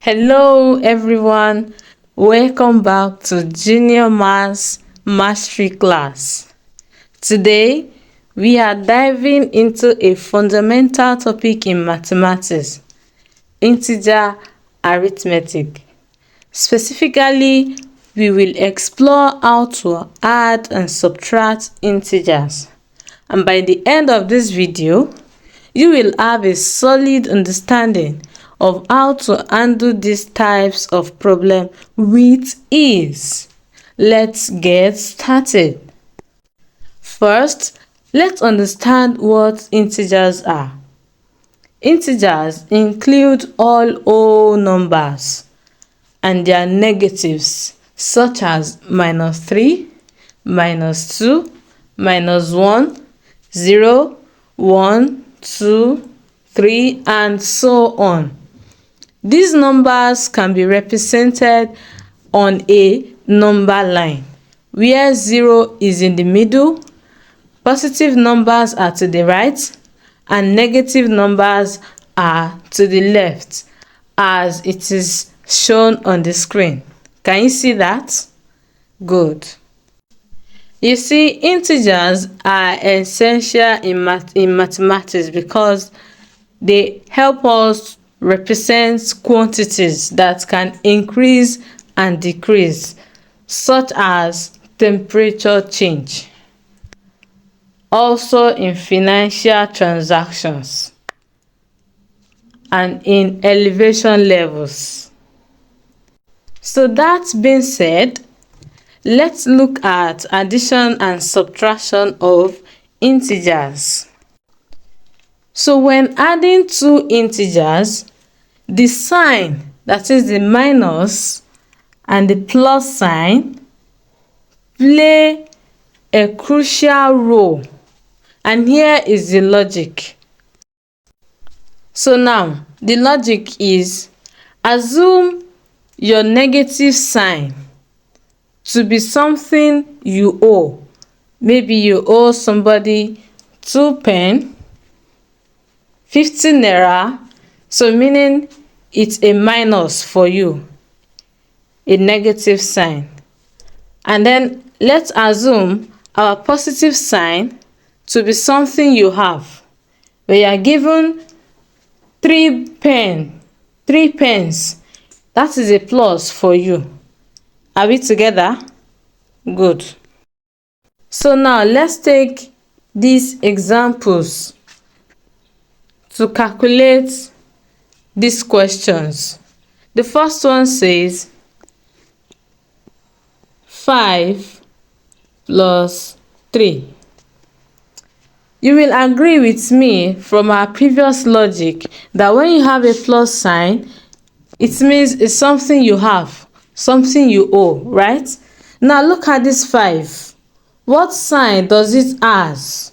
Hello everyone, welcome back to Junior Maths Mastery class. Today we are diving into a fundamental topic in mathematics, integer arithmetic. Specifically, we will explore how to add and subtract integers. And by the end of this video, you will have a solid understanding of how to handle these types of problem with ease. Let's get started. First, let's understand what integers are. Integers include all whole numbers and their negatives such as -3, -2, -1, 0, 1, 2, 3, and so on. These numbers can be represented on a number line, where 0 is in the middle, positive numbers are to the right, and negative numbers are to the left, as it is shown on the screen. Can you see that? Good. You see, integers are essential in mathematics because they help us represent quantities that can increase and decrease, such as temperature change. Also in financial transactions and in elevation levels. So that being said, let's look at addition and subtraction of integers. So when adding two integers, the sign, that is the minus and the plus sign, play a crucial role. And here is the logic. So now, the logic is, assume your negative sign to be something you owe. Maybe you owe somebody 2 pence, 50 naira, so meaning it's a minus for you, a negative sign. And then let's assume our positive sign to be something you have. We are given 3 pence. That is a plus for you. Are we together? Good. So now let's take these examples to calculate these questions. The first one says 5 plus 3. You will agree with me from our previous logic that when you have a plus sign, it means it's something you have, something you owe, right? Now look at this 5. What sign does it has?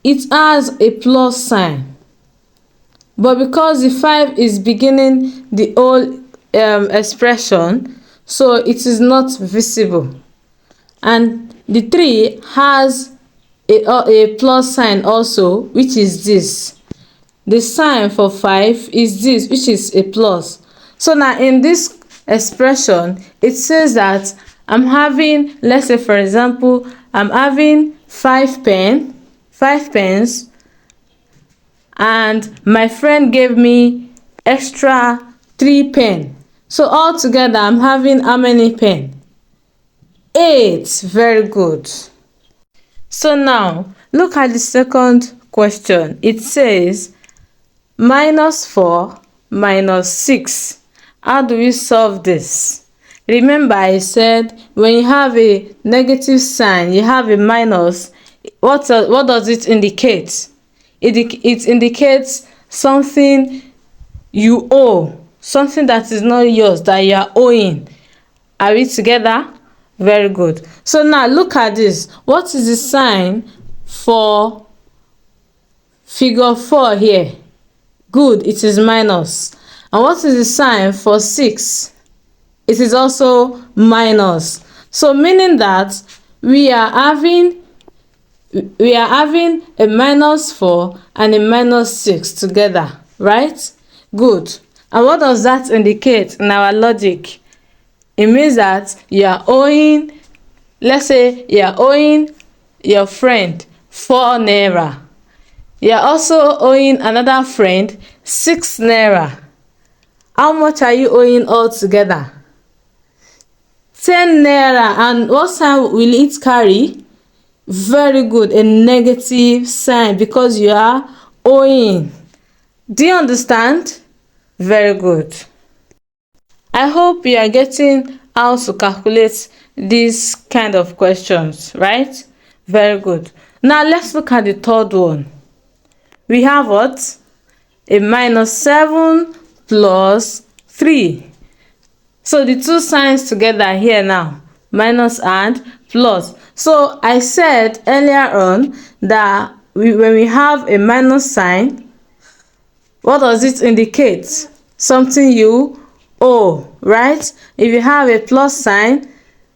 It has a plus sign. But because the 5 is beginning the whole expression, so it is not visible. And the 3 has a plus sign also, which is this. The sign for 5 is this, which is a plus. So now in this expression, it says that I'm having, let's say for example, I'm having 5 pence, and my friend gave me extra 3 pence. So altogether I'm having how many pence? 8. Very good. So now look at the second question. It says -4 minus 6. How do we solve this? Remember I said when you have a negative sign, you have a minus, what does it indicate? It indicates something you owe, something that is not yours, that you are owing. Are we together? Very good. So now look at this. What is the sign for figure 4 here? Good, it is minus. And what is the sign for 6? It is also minus. So meaning that we are having a -4 and a -6 together, right? Good. And what does that indicate in our logic? It means that you are owing, let's say you are owing your friend 4 naira. You are also owing another friend 6 naira. How much are you owing altogether? 10 naira. And what sign will it carry? Very good, a negative sign, because you are owing. Do you understand? Very good. I hope you are getting how to calculate these kind of questions, right? Very good. Now let's look at the third one. We have what? A minus 7 plus 3. So the two signs together here now, minus and plus. So I said earlier on that when we have a minus sign, what does it indicate? Something you owe, right? If you have a plus sign,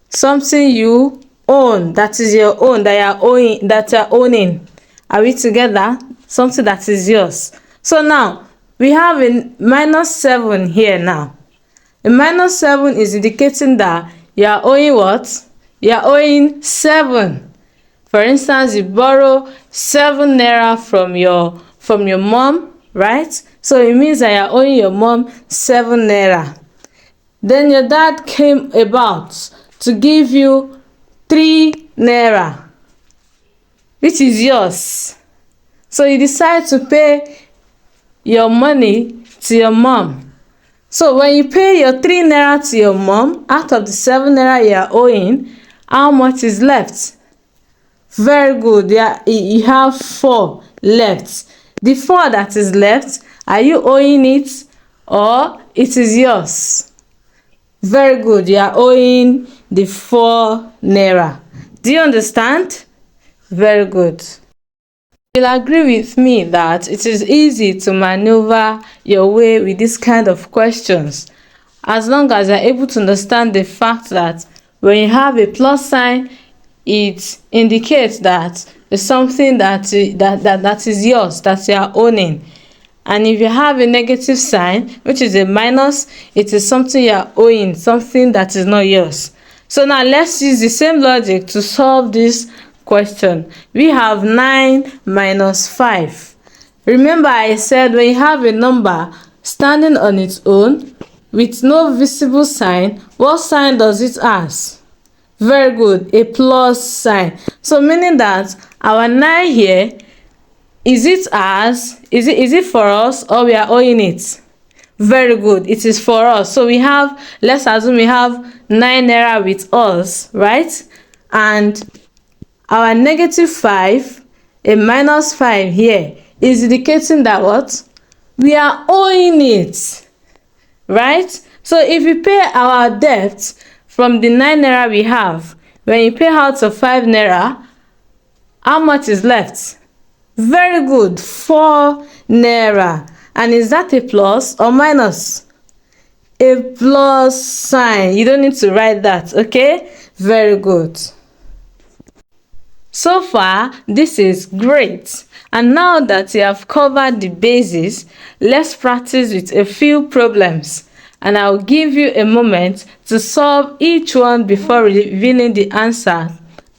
something you own, that is your own, that you're owning. Are we together? Something that is yours. So now we have a minus 7 here now. A minus 7 is indicating that you are owing what? You are owing 7. For instance, you borrow 7 naira from your mom, right? So it means that you are owing your mom 7 naira. Then your dad came about to give you 3 naira, which is yours. So you decide to pay your money to your mom. So when you pay your 3 naira to your mom, out of the 7 naira you are owing, how much is left? Very good. Yeah, you have 4 left. The 4 that is left, are you owing it or it is yours? Very good. You are owing the 4 naira. Do you understand? Very good. You'll agree with me that it is easy to maneuver your way with this kind of questions, as long as you're able to understand the fact that when you have a plus sign, it indicates that it's something that is yours, that you are owning. And if you have a negative sign, which is a minus, it is something you are owing, something that is not yours. So now let's use the same logic to solve this question. We have 9 minus 5. Remember I said when you have a number standing on its own with no visible sign, what sign does it has? Very good, a plus sign. So meaning that our 9 here, is it for us or we are owing it? Very good, it is for us. So we have, let's assume we have 9 naira with us, right? And our negative 5, a minus 5 here, is indicating that what? We are owing it, right? So if we pay our debt from the 9 naira we have, when you pay out of 5 naira, how much is left? Very good, 4 naira. And is that a plus or minus? A plus sign. You don't need to write that, okay? Very good. So far, this is great. And now that you have covered the basis, let's practice with a few problems. And I'll give you a moment to solve each one before revealing the answer.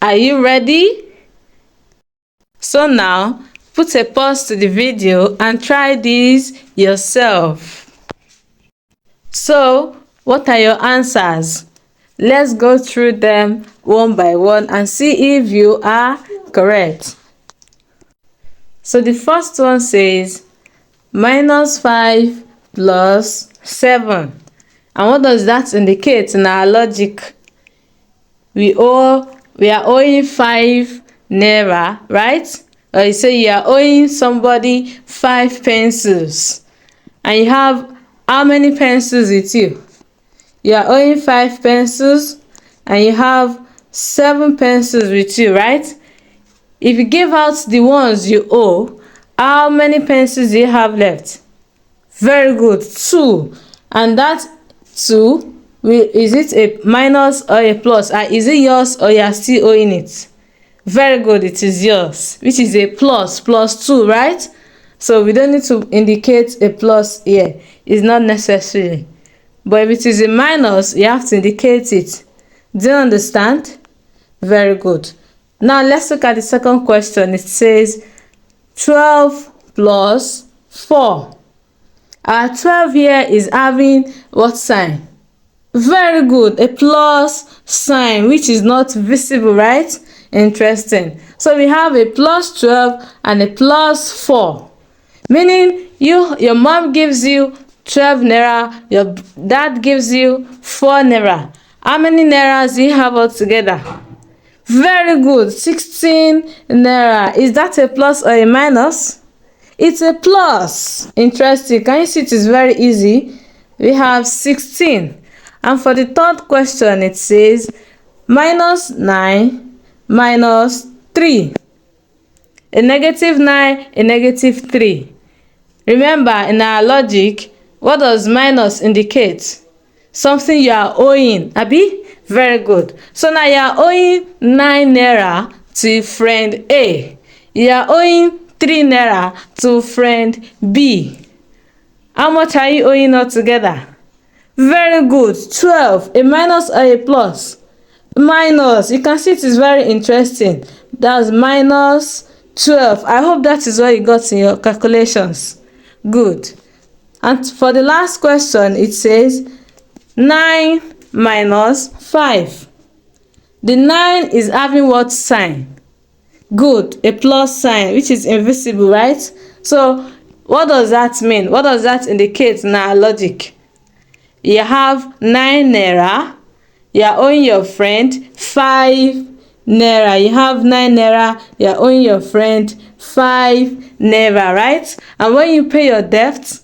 Are you ready? So now, put a pause to the video and try this yourself. So, what are your answers? Let's go through them one by one and see if you are correct. So the first one says minus 5 plus 7. And what does that indicate in our logic? We are owing 5 naira, right? Or you say you are owing somebody 5 pencils. And you have how many pencils with you? You are owing 5 pencils and you have 7 pencils with you, right? If you give out the ones you owe, how many pencils do you have left? Very good, 2. And that 2, is it a minus or a plus? Is it yours or you are still owing it? Very good, it is yours, which is a plus 2, right? So we don't need to indicate a plus here. It's not necessary. But if it is a minus, you have to indicate it. Do you understand? Very good. Now let's look at the second question. It says 12 plus 4. Our 12 here is having what sign? Very good. A plus sign, which is not visible, right? Interesting. So we have a plus 12 and a plus 4. Meaning your mom gives you 12 naira, your dad gives you 4 naira. How many nairas do you have altogether? Very good. 16 naira. Is that a plus or a minus? It's a plus. Interesting. Can you see it is very easy? We have 16. And for the third question, it says minus 9 minus 3. A negative 9, a negative 3. Remember, in our logic, what does minus indicate? Something you are owing, abi? Very good. So now you are owing 9 naira to friend A. You are owing 3 naira to friend B. How much are you owing altogether? Very good. 12. A minus or a plus? Minus. You can see it is very interesting. That's minus 12. I hope that is what you got in your calculations. Good. And for the last question, it says 9 minus 5. The 9 is having what sign? Good. A plus sign, which is invisible, right? So what does that mean? What does that indicate in our logic? You have 9 naira. You are owing your friend 5 naira. You have 9 naira. You are owing your friend 5 naira, right? And when you pay your debt,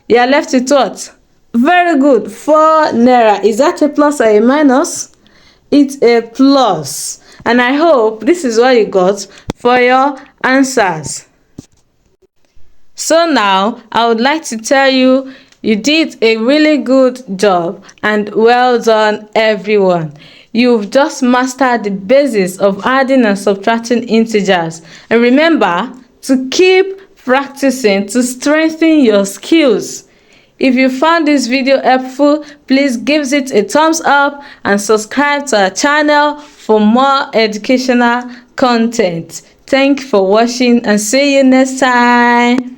you are left with what? Very good. 4 naira. Is that a plus or a minus? It's a plus. And I hope this is what you got for your answers. So now I would like to tell you, you did a really good job and well done, everyone. You've just mastered the basics of adding and subtracting integers. And remember to keep practicing to strengthen your skills. If you found this video helpful, please give it a thumbs up and subscribe to our channel for more educational content. Thank you for watching and see you next time.